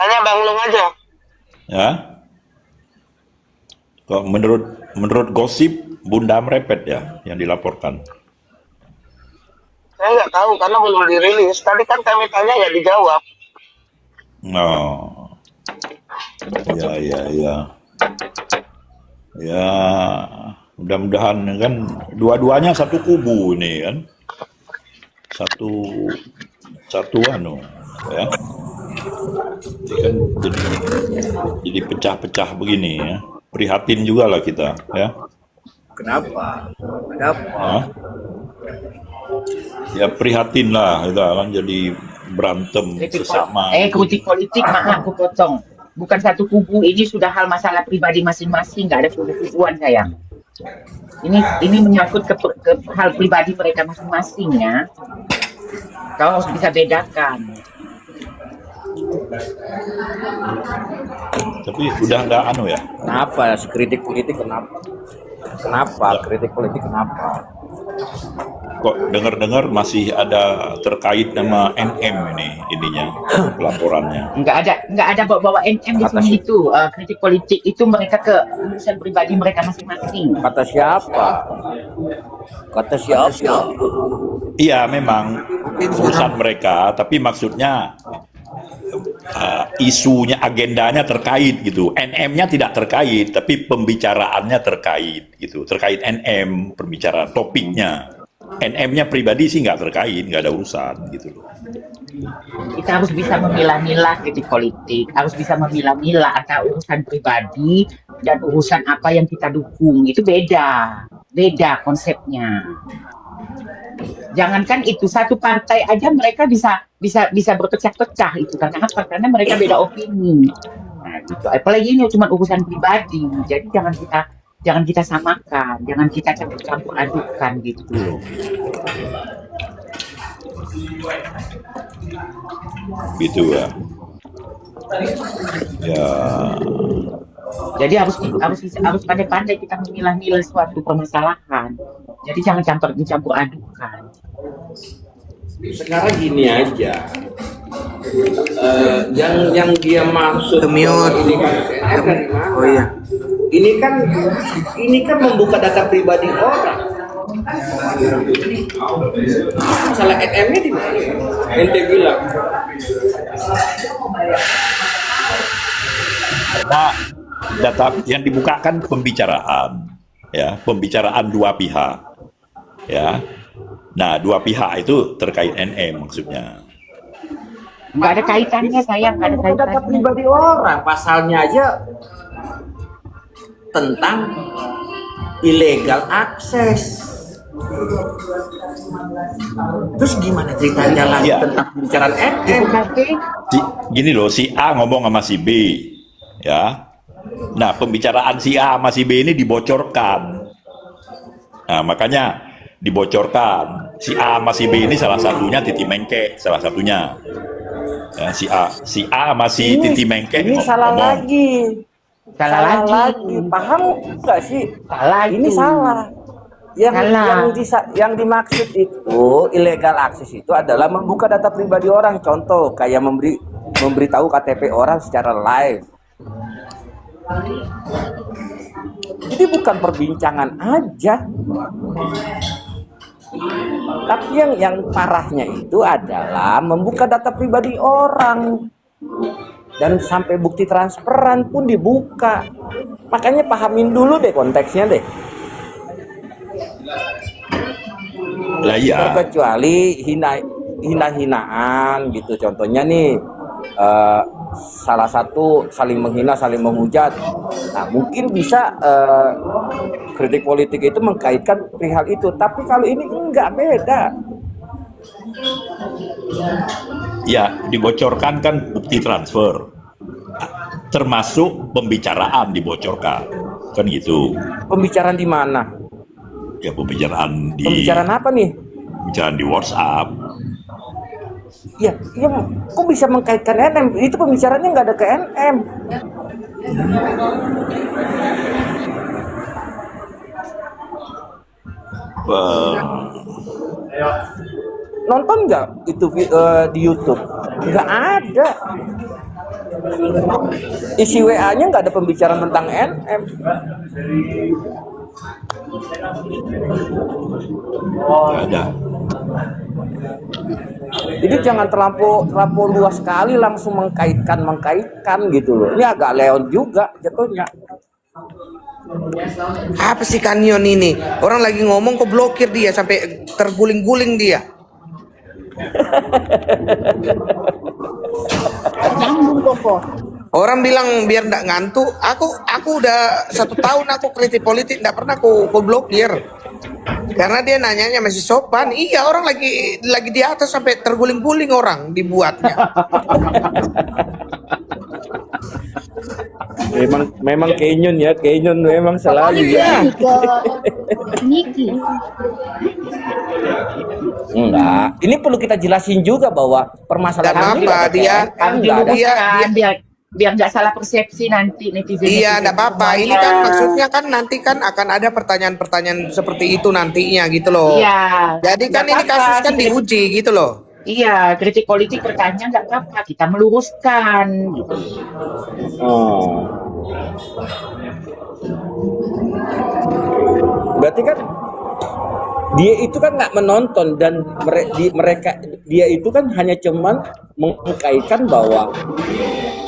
Tanya Bang Lung aja. Ya, kok menurut gosip Bunda merepet ya yang dilaporkan. Saya nggak tahu karena belum dirilis. Tadi kan kami tanya nggak dijawab. Oh, ya, ya, ya, ya. Mudah-mudahan kan dua-duanya satu kubu ini kan, satu satu ya. Ini kan jadi pecah-pecah begini ya. Prihatin juga lah kita ya. Kenapa? Ada apa? Hah? Ya prihatin lah kita kan jadi berantem sesama Kritik politik, maaf aku potong. Bukan satu kubu, ini sudah hal masalah pribadi masing-masing, nggak ada kubu-kubuan sayang. Ini menyangkut ke hal pribadi mereka masing-masing ya. Kau harus bisa bedakan. tapi udah nggak ya. Kenapa kritik politik kenapa? Kenapa Ya, kritik politik kenapa? kok dengar-dengar masih ada terkait nama NM ininya pelaporannya. Nggak ada bawa NM di Kata sini si itu. Kritik politik itu mereka ke urusan pribadi mereka masing-masing. kata siapa? Kata siapa? Iya memang urusan mereka, tapi maksudnya isunya, agendanya terkait gitu. NM-nya tidak terkait, tapi pembicaraannya terkait gitu. Terkait NM, perbicaraan topiknya. NM-nya pribadi sih nggak terkait, nggak ada urusan gitu loh. Kita harus bisa memilah-milah kritik politik, harus bisa memilah-milah antara urusan pribadi dan urusan apa yang kita dukung. Itu beda konsepnya. Jangankan itu, satu partai aja mereka bisa berpecah-pecah itu karena apa? Karena mereka beda opini. Nah, gitu. Apalagi ini cuma urusan pribadi. Jadi jangan kita samakan, jangan kita campur adukan gitu. Gitu ya. Ya, Jadi harus pandai-pandai kita memilah-milah suatu permasalahan. Jadi jangan dicampur adukan. Sekarang gini aja, yang dia maksud bahwa Mute. ini kan CNR dari mana? Oh iya. Ini kan membuka data pribadi orang. Masalah NM-nya di mana? Ente bilang karena data yang dibukakan pembicaraan, ya, pembicaraan dua pihak, ya. Nah, dua pihak itu terkait NM maksudnya. Nggak ada kaitannya sayang, nggak ada membuka data kaitannya. pribadi orang. Pasalnya aja tentang illegal akses. Terus gimana ceritanya lagi Iya. tentang pembicaraan Itu NM? berarti Gini loh, si A ngomong sama si B, ya. Nah, pembicaraan si A sama si B ini dibocorkan. Nah, makanya dibocorkan. Si A sama si B ini salah satunya Titi Mengke, salah satunya. Ya, si A sama si Titi Mengke Ini salah ngomong. lagi. salah lagi. Paham nggak sih? Salah Ini itu. salah. Yang Salah. yang dimaksud itu illegal akses itu adalah membuka data pribadi orang. Contoh kayak memberitahu KTP orang secara live. Jadi bukan perbincangan aja. Tapi yang parahnya itu adalah membuka data pribadi orang. Dan sampai bukti transferan pun dibuka. Makanya pahamin dulu deh konteksnya deh. Lah iya. Kecuali hina-hinaan gitu. Contohnya nih salah satu saling menghina, saling menghujat. Nah, mungkin bisa kritik politik itu mengkaitkan perihal itu. Tapi kalau ini enggak, beda. Ya, dibocorkan kan bukti transfer. Termasuk pembicaraan dibocorkan. Kan gitu. Pembicaraan di mana? Ya, pembicaraan Pembicaraan apa nih? pembicaraan di WhatsApp. Ya, kok bisa mengkaitkan NM? Itu pembicaraannya nggak ada ke NM. Nonton nggak itu di YouTube? Nggak ada. Isi WA-nya nggak ada pembicaraan tentang NM. Nggak ada. Jadi jangan terlampau luas sekali langsung mengkaitkan gitu loh. Ini agak leon juga jatuhnya. Apa sih Kanyon ini? Orang lagi ngomong kok blokir dia sampai terguling-guling dia. Nyambung Koko. Orang bilang biar nggak ngantuk. Aku udah 1 tahun aku kritik politik nggak pernah aku blokir. Karena dia nanyanya masih sopan. Iya, orang lagi di atas sampai terguling-guling orang dibuatnya. Memang Kenyon ya, Kenyon memang selalu ya. Ke Niki. Enggak, ini perlu kita jelasin juga bahwa permasalahan ini Kenapa nggak ada dia- KNM, nggak ada. biar nggak salah persepsi nanti netizen. Iya, enggak apa-apa. Ini kan maksudnya kan nanti kan akan ada pertanyaan-pertanyaan seperti itu nantinya gitu loh. Iya. Jadi kan Nggak ini apa-apa, kasus kan kita- diuji gitu loh. Iya, kritik politik bertanya nggak apa-apa, kita meluruskan. Gitu. Oh. Berarti kan dia itu kan nggak menonton dan dia itu kan hanya cuman mengkaitkan bahwa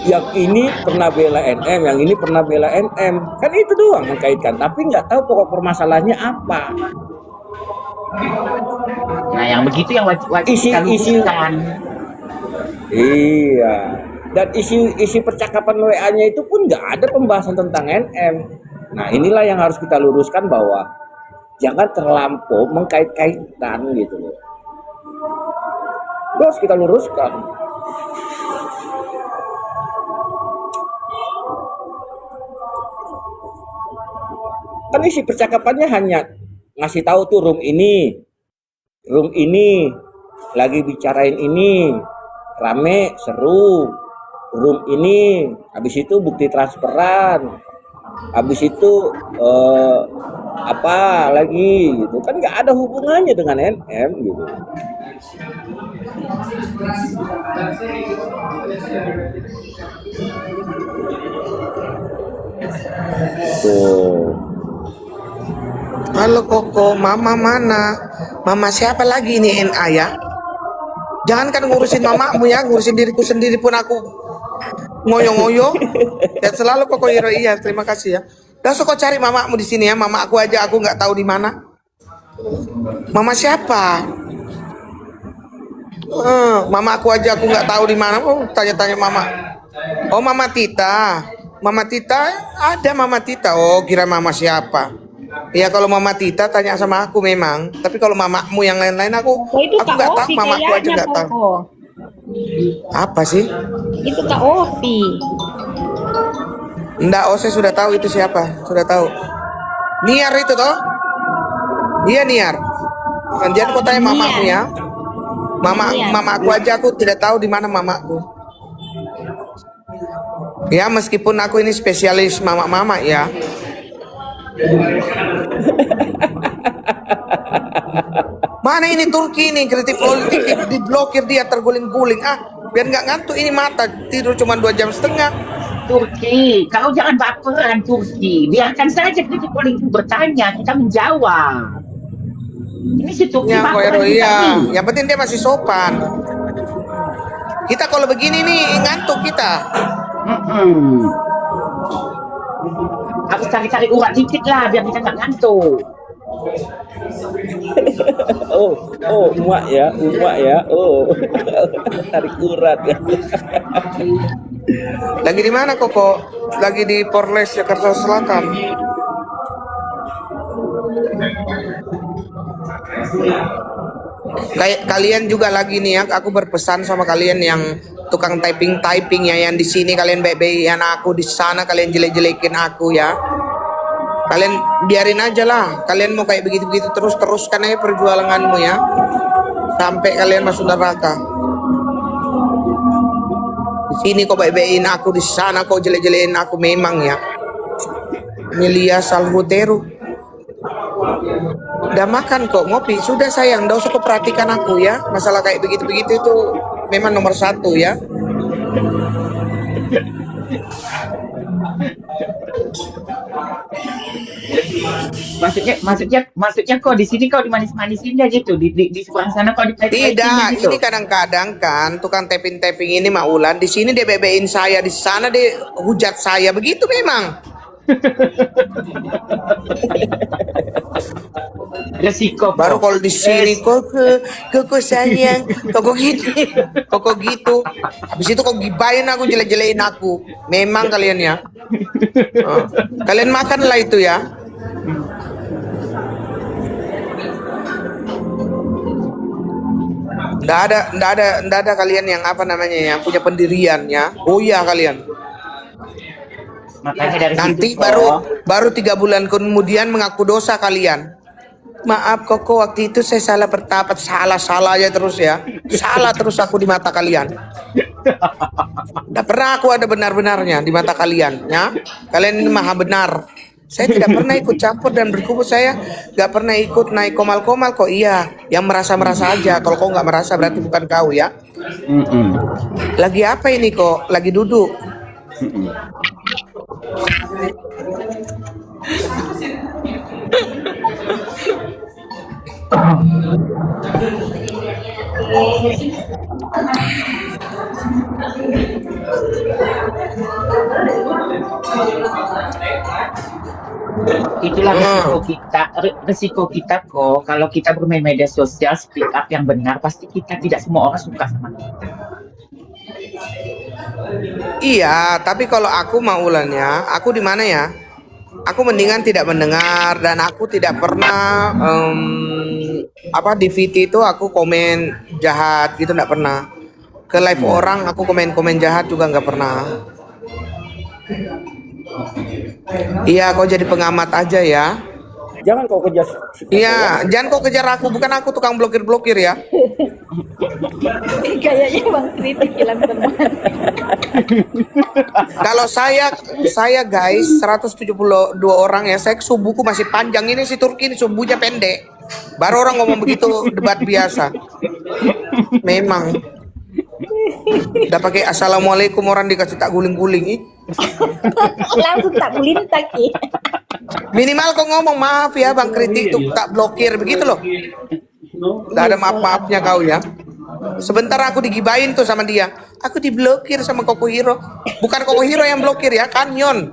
yang ini pernah bela NM, yang ini pernah bela NM, kan itu doang mengkaitkan, tapi nggak tahu pokok permasalahannya apa. Nah, yang begitu yang wajib Isi- kita luruskan. Iya. Dan isi percakapan WA-nya itu pun nggak ada pembahasan tentang NM. Nah, inilah yang harus kita luruskan bahwa jangan terlampau mengkait-kaitan gitu loh. Itu harus kita luruskan. Kan isi percakapannya hanya ngasih tahu tuh room ini lagi bicarain ini, rame, seru. Room ini, habis itu bukti transferan, habis itu apa lagi gitu kan, nggak ada hubungannya dengan NM gitu. Tuh. Halo Koko, mama mana? Mama siapa lagi ini NA ya? Jangan kan ngurusin mamamu ya, ngurusin diriku sendiri pun aku ngoyo-ngoyo. Dan selalu Koko Hiro, iya terima kasih ya. Langsung kau cari mamamu di sini ya, mama aku aja aku nggak tahu di mana. Mama siapa? Mama aku aja aku nggak tahu di mana. Oh, tanya-tanya mama. Oh, Mama Tita. Mama Tita ada Mama Tita. Oh, kira mama siapa? Ya kalau Mama Tita tanya sama aku memang. Tapi kalau mamamu yang lain-lain aku Oh, itu Kak nggak tahu. Ovi Mamaku aja kayaknya nggak tahu. Koko. Apa sih? Itu Kak Ovi. Enggak, oh saya sudah tahu itu siapa. Sudah tahu. Niar itu toh? Iya Niar. Jangan kau tanya mamamu ya. Mama aku aja aku tidak tahu di mana mamaku. Ya meskipun aku ini spesialis mama-mama ya. Mana ini Turki ini kritik politik diblokir dia terguling-guling. Biar nggak ngantuk ini mata tidur cuma 2,5 jam. Turki, kau jangan baperan Turki. Biarkan saja kritik politik bertanya, kita menjawab. Ini si Turki Ya, baperan Koero, kita iya. nih. Yang penting dia masih sopan. Kita kalau begini nih ngantuk kita. Harus cari-cari urat dikit lah biar kita nggak ngantuk. Umak ya. Oh, tarik urat ya. Lagi di mana Koko? Lagi di Porles Jakarta Selatan. Kayak kalian juga lagi nih ya, aku berpesan sama kalian yang tukang typing ya, yang di sini kalian baik-baikin aku, di sana kalian jelek-jelekin aku ya. Kalian biarin aja lah, kalian mau kayak begitu-begitu teruskan aja perjuanganmu ya, sampai kalian masuk neraka. Di sini kau baik-baikin aku, di sana kau jelek-jelekin aku memang ya. Milia Salhuteru. Udah makan kok, ngopi. Sudah sayang, nggak usah kau perhatikan aku ya. Masalah kayak begitu-begitu itu memang nomor 1 ya. maksudnya kok di sini kau dimanis-manisin aja gitu, di seberang sana kau dipelek-pelekinnya Tidak, gitu. ini kadang-kadang kan tukang tapping-tapping ini Maulan di sini dia bebein saya, di sana dia hujat saya, begitu memang. Resiko Baru kok. kalau di sini kok sayang, kok gitu. Habis itu kok gibain aku, jelek-jelekin aku. Memang kalian ya. Oh, kalian makanlah itu ya. Nggak ada kalian yang apa namanya yang punya pendirian ya. Oh iya kalian. Makanya dari Nanti situ baru 3 bulan kemudian mengaku dosa kalian. Maaf Koko, waktu itu saya salah bertapat, salah aja terus ya. Salah terus aku di mata kalian. Nggak pernah aku ada benar-benarnya di mata kalian ya. Kalian ini maha benar. Saya tidak pernah ikut campur dan berkumpul, saya nggak pernah ikut naik komal-komal kok. Iya, yang merasa-merasa aja. Kalau kau nggak merasa berarti bukan kau ya. Lagi apa ini kok? Lagi duduk. itulah resiko kita kok. Kalau kita bermain media sosial, speak up yang benar, pasti kita tidak semua orang suka sama kita. Iya, tapi kalau aku Maulannya, aku di mana ya? Aku mendingan tidak mendengar dan aku tidak pernah di VT itu aku komen jahat gitu, nggak pernah. Ke live orang aku komen jahat juga nggak pernah. Iya, kau jadi pengamat aja ya. Jangan kau kejar. Iya, jangan kau kejar aku, bukan aku tukang blokir ya. Kayaknya Bang Kritik hilang teman. Kalau saya guys 172 orang ya, saya subuhku masih panjang, ini si Turki ini subuhnya pendek. Baru orang ngomong begitu debat biasa. Memang. Udah pakai assalamualaikum orang dikasih tak guling-guling ih. Langsung tak bulintak ya. Minimal kau ngomong maaf ya Bang Kritik tuh tak blokir begitu loh. Gak ada maaf-maafnya kau ya. Sebentar aku digibain tuh sama dia. Aku diblokir sama Koko Hiro. Bukan Koko Hiro yang blokir ya, Kanyon.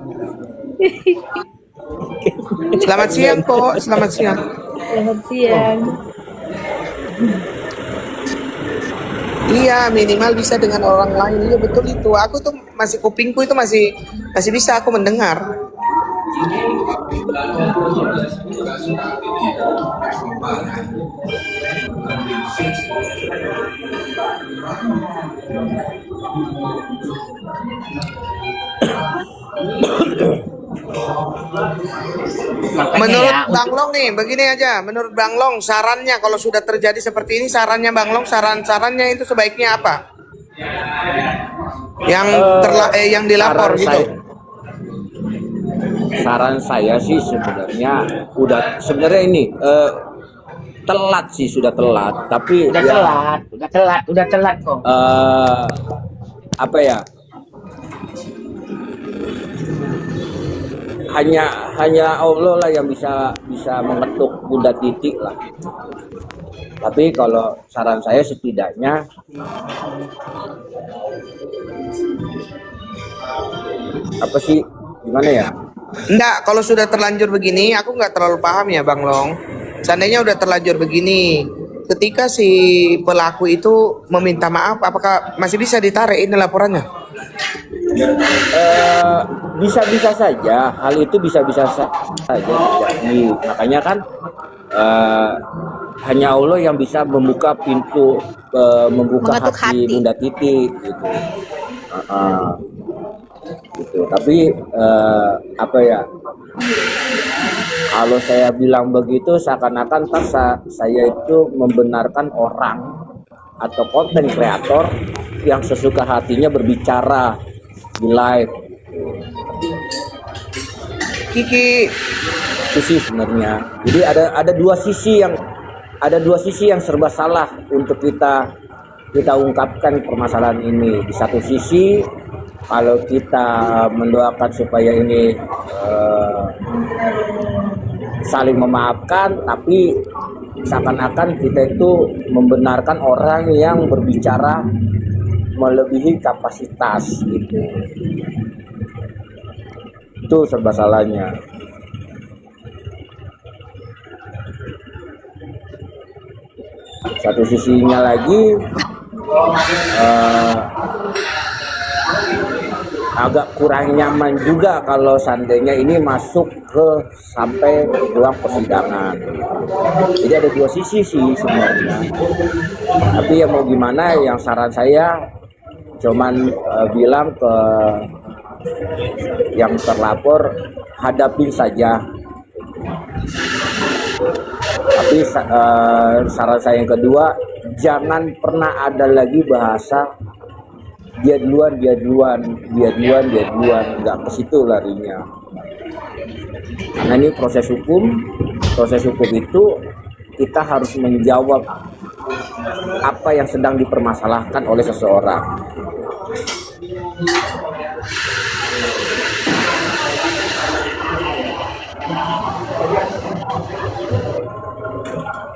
Selamat siang kok, selamat siang. Selamat siang. Iya, minimal bisa dengan orang lain. Iya betul itu. Aku tuh masih kupingku itu masih bisa aku mendengar. Menurut Bang Long nih, begini aja. Menurut Bang Long, sarannya kalau sudah terjadi seperti ini, sarannya Bang Long, sarannya itu sebaiknya apa? Yang dilapor gitu. Saran saya sih sebenarnya sebenarnya ini telat sih, sudah telat, tapi udah telat kok. Apa ya? Hanya Allah lah yang bisa mengetuk Bunda Titik lah. Tapi kalau saran saya setidaknya apa sih, gimana ya? Enggak, kalau sudah terlanjur begini, aku nggak terlalu paham ya Bang Long. Seandainya udah terlanjur begini, ketika si pelaku itu meminta maaf, apakah masih bisa ditarik ini laporannya? Bisa-bisa saja, hal itu bisa-bisa saja terjadi. Makanya kan hanya Allah yang bisa membuka pintu, membuka hati Bunda Titik gitu. Gitu. Tapi apa ya? Kalau saya bilang begitu seakan-akan saya itu membenarkan orang atau konten kreator yang sesuka hatinya berbicara di live. Kiki, Itu sih sebenarnya. Jadi ada dua sisi yang serba salah untuk kita ungkapkan permasalahan ini. Di satu sisi kalau kita mendoakan supaya ini saling memaafkan, tapi seakan-akan kita itu membenarkan orang yang berbicara melebihi kapasitas gitu. Itu serba salahnya. Satu sisinya lagi agak kurang nyaman juga kalau seandainya ini masuk ke sampai ruang persidangan. Jadi ada dua sisi sih sebenarnya. Tapi ya mau gimana, yang saran saya cuman bilang ke yang terlapor, hadapin saja. Tapi saran saya yang kedua, jangan pernah ada lagi bahasa dia duluan, nggak ke situ larinya. Karena ini proses hukum itu kita harus menjawab apa yang sedang dipermasalahkan oleh seseorang.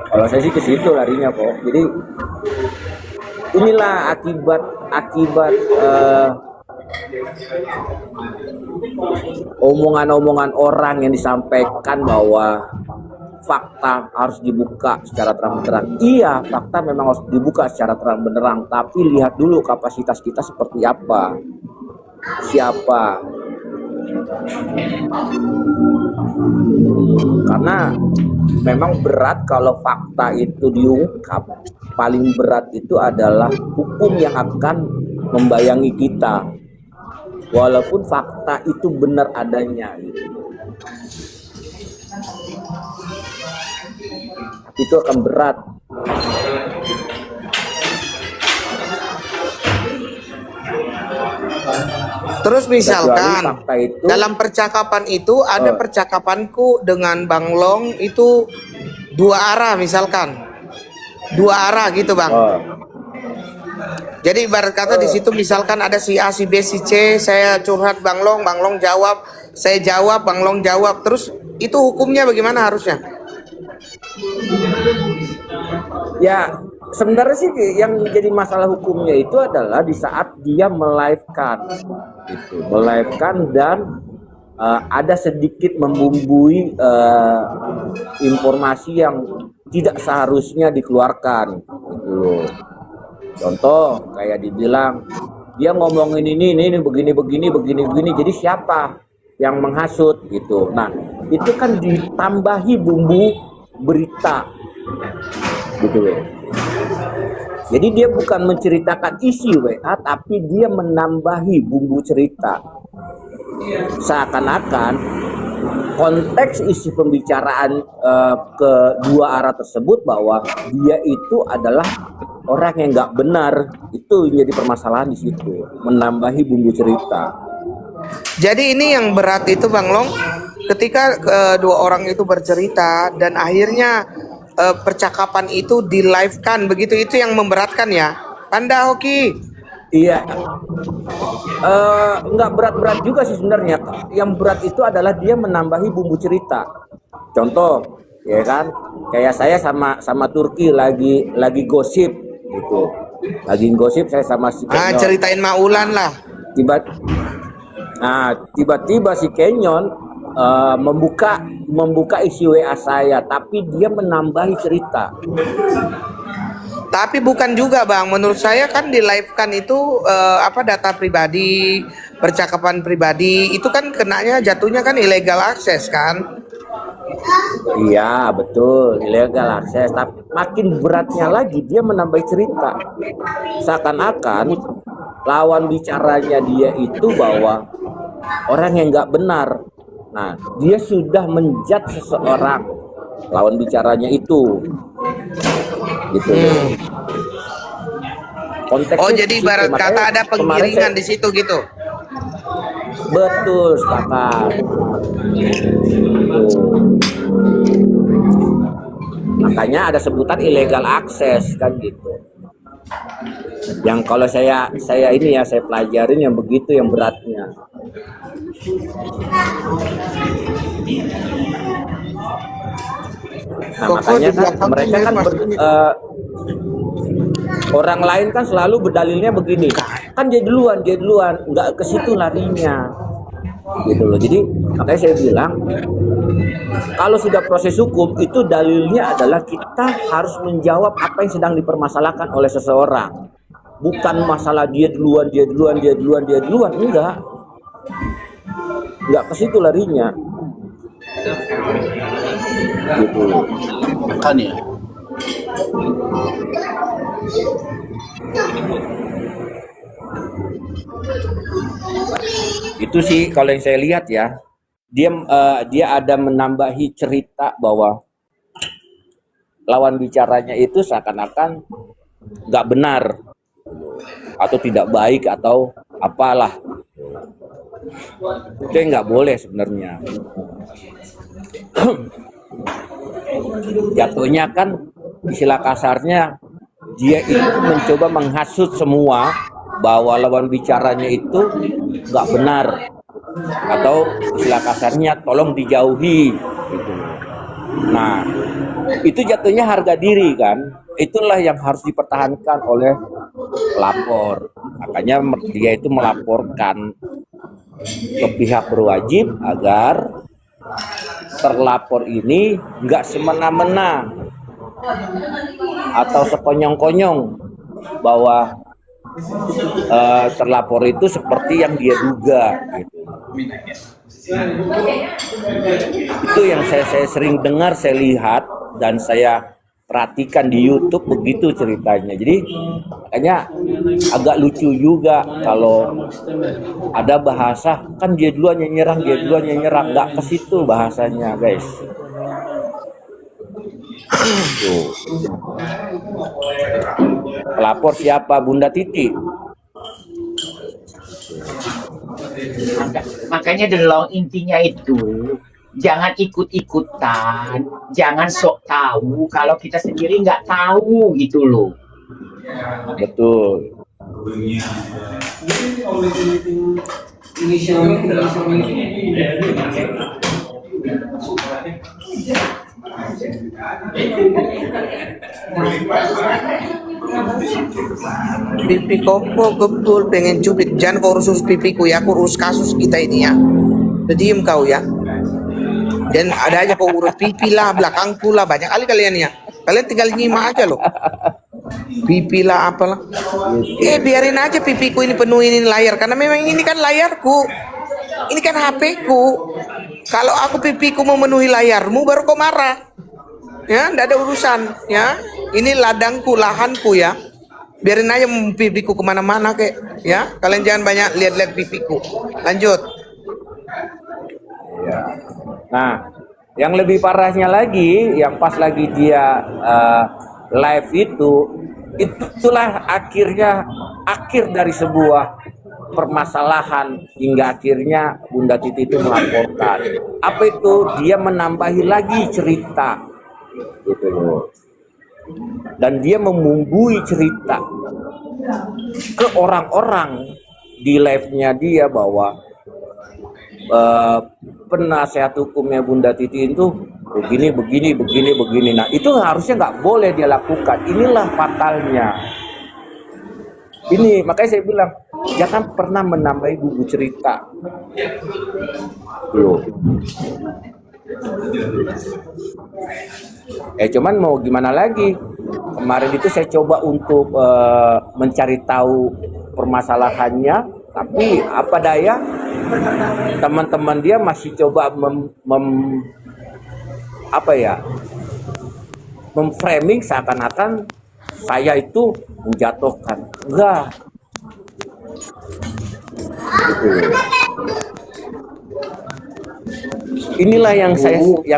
Kalau saya sih ke situ larinya kok. Jadi inilah akibat omongan-omongan orang yang disampaikan bahwa fakta harus dibuka secara terang-benderang. Iya, fakta memang harus dibuka secara terang-benderang, tapi lihat dulu kapasitas kita seperti apa. Siapa? Karena memang berat kalau fakta itu diungkap. Paling berat itu adalah hukum yang akan membayangi kita, walaupun fakta itu benar adanya gitu. Itu akan berat. Terus misalkan fakta itu, dalam percakapan itu ada percakapanku dengan Bang Long itu dua arah, misalkan dua arah gitu Bang. Jadi ibarat kata di situ misalkan ada si A, si B, si C, saya curhat Bang Long jawab, saya jawab, Bang Long jawab, terus itu hukumnya bagaimana harusnya? Ya sebenarnya sih yang jadi masalah hukumnya itu adalah di saat dia melivekan, gitu, melivekan dan ada sedikit membumbui informasi yang tidak seharusnya dikeluarkan, gitu loh. Contoh kayak dibilang dia ngomongin ini begini, jadi siapa yang menghasut gitu. Nah itu kan ditambahi bumbu berita, gitu loh. Jadi dia bukan menceritakan isi WA, tapi dia menambahi bumbu cerita. Seakan-akan konteks isi pembicaraan kedua arah tersebut bahwa dia itu adalah orang yang nggak benar. Itu jadi permasalahan di situ, menambahi bumbu cerita. Jadi ini yang berat itu Bang Long, ketika dua orang itu bercerita dan akhirnya percakapan itu di live kan begitu, itu yang memberatkan ya, Panda Hoki. Iya, nggak berat-berat juga sih sebenarnya. Yang berat itu adalah dia menambahi bumbu cerita. Contoh, ya kan, kayak saya sama Turki lagi gosip gitu, lagi gosip saya sama si Kenyon. Ceritain Maulan lah. Tiba-tiba si Kenyon membuka isi WA saya, tapi dia menambahi cerita. Tapi bukan juga Bang, menurut saya kan di live kan itu data pribadi, percakapan pribadi, itu kan kenanya jatuhnya kan illegal access kan? Iya betul, illegal access. Tapi makin beratnya lagi dia menambah cerita. Seakan-akan lawan bicaranya dia itu bahwa orang yang nggak benar. Nah dia sudah menjat seseorang lawan bicaranya itu. Gitu. Konteksnya jadi ibarat kata ada penggiringan di situ gitu. Betul, sepakat. Makanya ada sebutan illegal access kan gitu. Yang kalau saya ini ya saya pelajarin yang begitu yang beratnya. Nah, Kok makanya di kan belakang mereka tuh kan mirip orang lain kan selalu berdalilnya begini, kan dia duluan, nggak ke situ larinya, gitu loh. Jadi makanya saya bilang kalau sudah proses hukum itu dalilnya adalah kita harus menjawab apa yang sedang dipermasalahkan oleh seseorang, bukan masalah dia duluan, nggak ke situ larinya, gitu loh. Makanya. Itu sih kalau yang saya lihat ya, dia ada menambahi cerita bahwa lawan bicaranya itu seakan-akan nggak benar atau tidak baik atau apalah. Itu yang nggak boleh sebenarnya. Jatuhnya kan istilah kasarnya dia itu mencoba menghasut semua bahwa lawan bicaranya itu nggak benar atau istilah kasarnya tolong dijauhi gitu. Nah itu jatuhnya harga diri kan, itulah yang harus dipertahankan oleh pelapor. Makanya dia itu melaporkan ke pihak berwajib agar terlapor ini nggak semena-mena atau sekonyong-konyong bahwa terlapor itu seperti yang dia duga gitu. Itu yang saya sering dengar, saya lihat dan saya perhatikan di YouTube begitu ceritanya. Jadi makanya agak lucu juga kalau ada bahasa kan dia duluan yang nyerang, nggak ke situ bahasanya guys. Tuh. Pelapor siapa? Bunda Titi. Makanya delong intinya itu jangan ikut-ikutan, jangan sok tahu kalau kita sendiri nggak tahu gitu loh. Betul. pipi kopo betul pengen cubit. Jangan kau urus pipiku ya, aku urus kasus kita ini ya. Udah diem kau ya. Dan ada aja kau urus pipi lah, belakangku lah, banyak kali kalian ya. Kalian tinggal nyimak aja loh. Pipi lah apalah. Biarin aja pipiku ini penuhin ini layar karena memang ini kan layarku. Ini kan HP-ku. Kalau aku pipiku memenuhi layarmu baru kau marah. Ya, enggak ada urusan ya. Ini ladangku, lahanku ya. Biarin aja pipiku kemana-mana kek ya. Kalian jangan banyak lihat-lihat pipiku. Lanjut. Ya. Nah, yang lebih parahnya lagi, yang pas lagi dia live itulah akhir dari sebuah permasalahan hingga akhirnya Bunda Titi itu melaporkan. Apa itu? Dia menambahi lagi cerita, gitu loh. Dan dia membumbui cerita ke orang-orang di live-nya dia bahwa penasehat hukumnya Bunda Titi itu begini. Nah itu harusnya nggak boleh dia lakukan. Inilah fatalnya. Ini makanya saya bilang jangan pernah menambahi bumbu cerita. Loh. Cuman mau gimana lagi? Kemarin itu saya coba untuk mencari tahu permasalahannya, tapi apa daya teman-teman dia masih coba memframing seakan-akan saya itu menjatuhkan. Enggak. Gitu. Inilah yang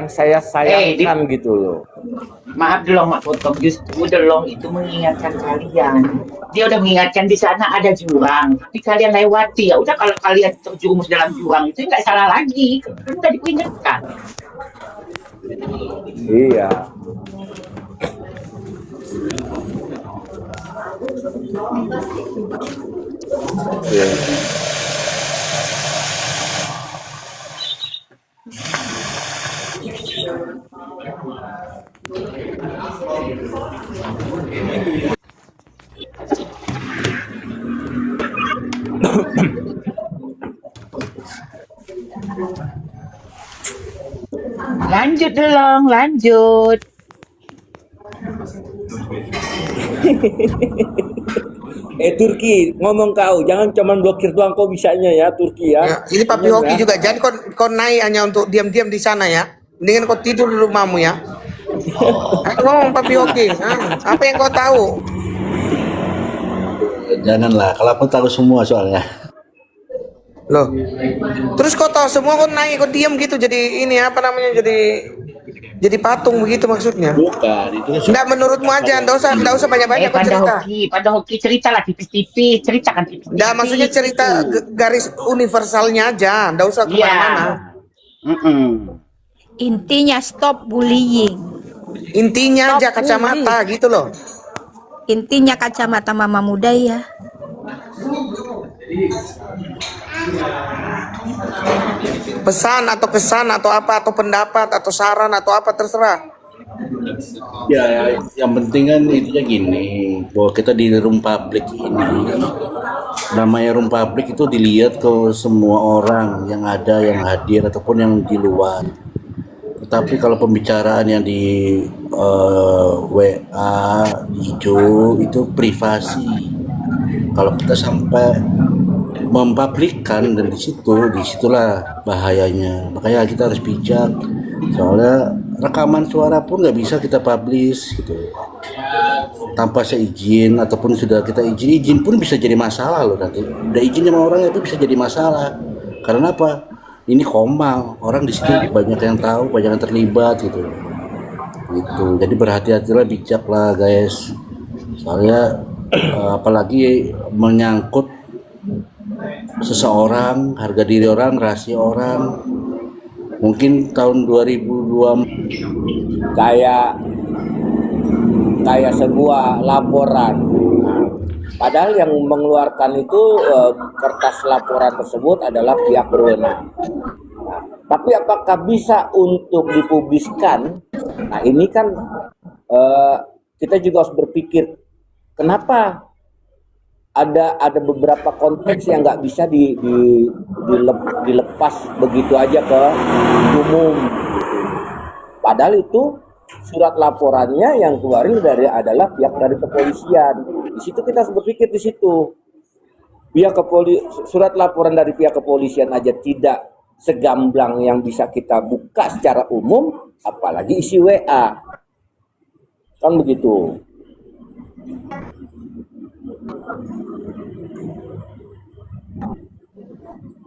saya sayangkan gitu loh. Maaf Delong, Mak Potong, justru Delong itu mengingatkan kalian. Dia udah mengingatkan di sana ada jurang, tapi kalian lewati. Ya udah kalau kalian terjerumus dalam jurang itu nggak salah lagi, kan udah diperingatkan. Iya. Lanjut Delong, lanjut. Turki, ngomong kau, jangan cuman blokir doang kau bisanya ya Turki ya. Ya, ini Papi Ingat Hoki ya. juga. Jangan kau naik hanya untuk diam-diam di sana ya. Mendingan kau tidur di rumahmu ya. Ngomong Papi Hoki. Apa yang kau tahu? Janganlah, kalau aku tahu semua soalnya. Loh. Terus kau tahu semua kau naik, kau diam gitu. Jadi ini apa namanya? Jadi patung begitu maksudnya. Bukan, itu kan Enggak menurutmu aja, enggak usah banyak-banyak kau cerita. Pada Hoki ceritalah tipis-tipis, ceritakan tipis-tipis. Enggak, maksudnya cerita garis universalnya aja, enggak usah Iya. kemana-mana. Intinya stop bullying. Intinya aja kacamata gitu loh. Intinya kacamata mama muda ya. Pesan atau kesan atau apa atau pendapat atau saran atau apa terserah. ya, yang penting kan intinya gini, bahwa kita di room public ini, namanya room public itu dilihat ke semua orang yang ada, yang hadir ataupun yang di luar. Tetapi kalau pembicaraan yang di WA hijau itu privasi. Kalau kita sampai mempublikkan dan disitulah bahayanya. Makanya kita harus bijak. Soalnya rekaman suara pun nggak bisa kita publish gitu tanpa seizin ataupun sudah kita izin pun bisa jadi masalah loh nanti. Udah izin sama orang itu bisa jadi masalah. Karena apa? Ini komang, orang di situ banyak yang tahu, banyak yang terlibat gitu. Gitu. Jadi berhati-hatilah, bijaklah guys. Soalnya apalagi menyangkut seseorang, harga diri orang, rahasia orang. Mungkin tahun 2020 kayak sebuah laporan. Nah, padahal yang mengeluarkan itu kertas laporan tersebut adalah pihak berwenang. Nah, tapi apakah bisa untuk dipubliskan? Nah, ini kan kita juga harus berpikir kenapa ada beberapa konteks yang nggak bisa dilepas begitu aja ke umum. Padahal itu surat laporannya yang keluarin adalah pihak dari kepolisian. Di situ kita harus berpikir di situ. Surat laporan dari pihak kepolisian aja tidak segamblang yang bisa kita buka secara umum, apalagi isi WA. Kan begitu.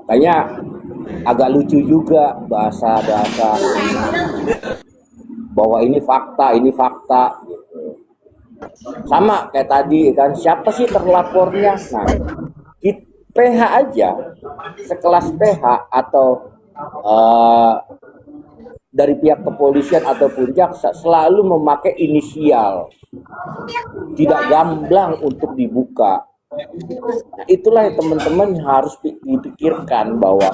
Makanya agak lucu juga bahasa bahwa ini fakta gitu. Sama kayak tadi kan, siapa sih terlapornya? Nah, PH aja, sekelas PH atau dari pihak kepolisian ataupun jaksa selalu memakai inisial, tidak gamblang untuk dibuka. Nah, itulah yang teman-teman harus dipikirkan, bahwa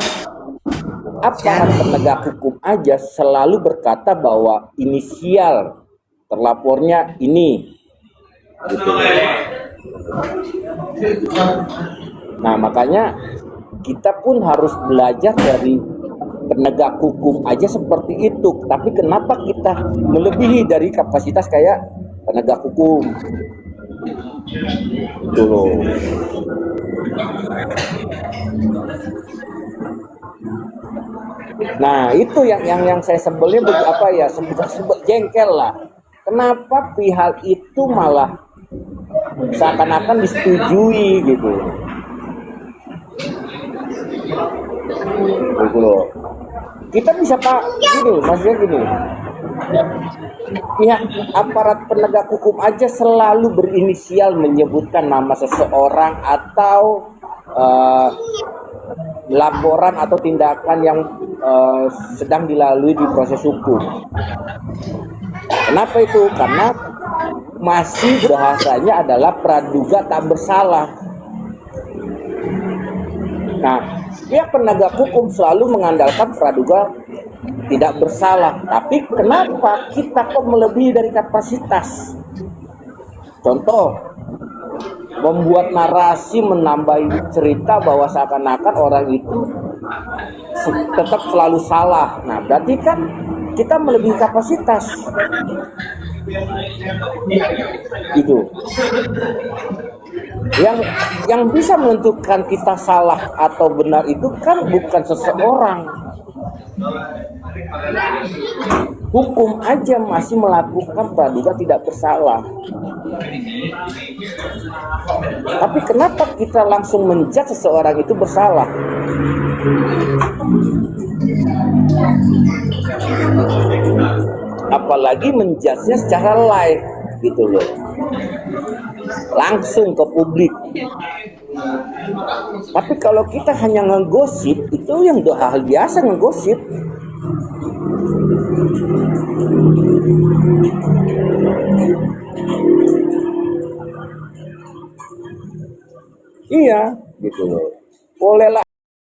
aparat penegak hukum aja selalu berkata bahwa inisial terlapornya ini gitu. Nah, makanya kita pun harus belajar dari penegak hukum aja seperti itu. Tapi kenapa kita melebihi dari kapasitas kayak penegak hukum? Itu loh. Nah, itu yang saya sebelnya sebel jengkel lah. Kenapa pihak itu malah seakan-akan disetujui gitu. Gitu loh. Kita bisa maksudnya gini. Pihak aparat penegak hukum aja selalu berinisial menyebutkan nama seseorang atau laporan atau tindakan yang sedang dilalui di proses hukum. Kenapa itu? Karena masih bahasanya adalah praduga tak bersalah. Nah, pihak penegak hukum selalu mengandalkan praduga tidak bersalah. Tapi kenapa kita kok melebihi dari kapasitas? Contoh, membuat narasi, menambah cerita bahwa seakan-akan orang itu tetap selalu salah. Nah, berarti kan kita melebihi kapasitas. Itu. Yang bisa menentukan kita salah atau benar itu kan bukan seseorang. Hukum aja masih melakukan praduga tidak bersalah. Tapi kenapa kita langsung menjudge seseorang itu bersalah? Apalagi menjudge-nya secara live gitu loh. Langsung ke publik. Tapi kalau kita hanya ngegosip, itu yang udah hal biasa ngegosip. Iya, gitu loh. Bolehlah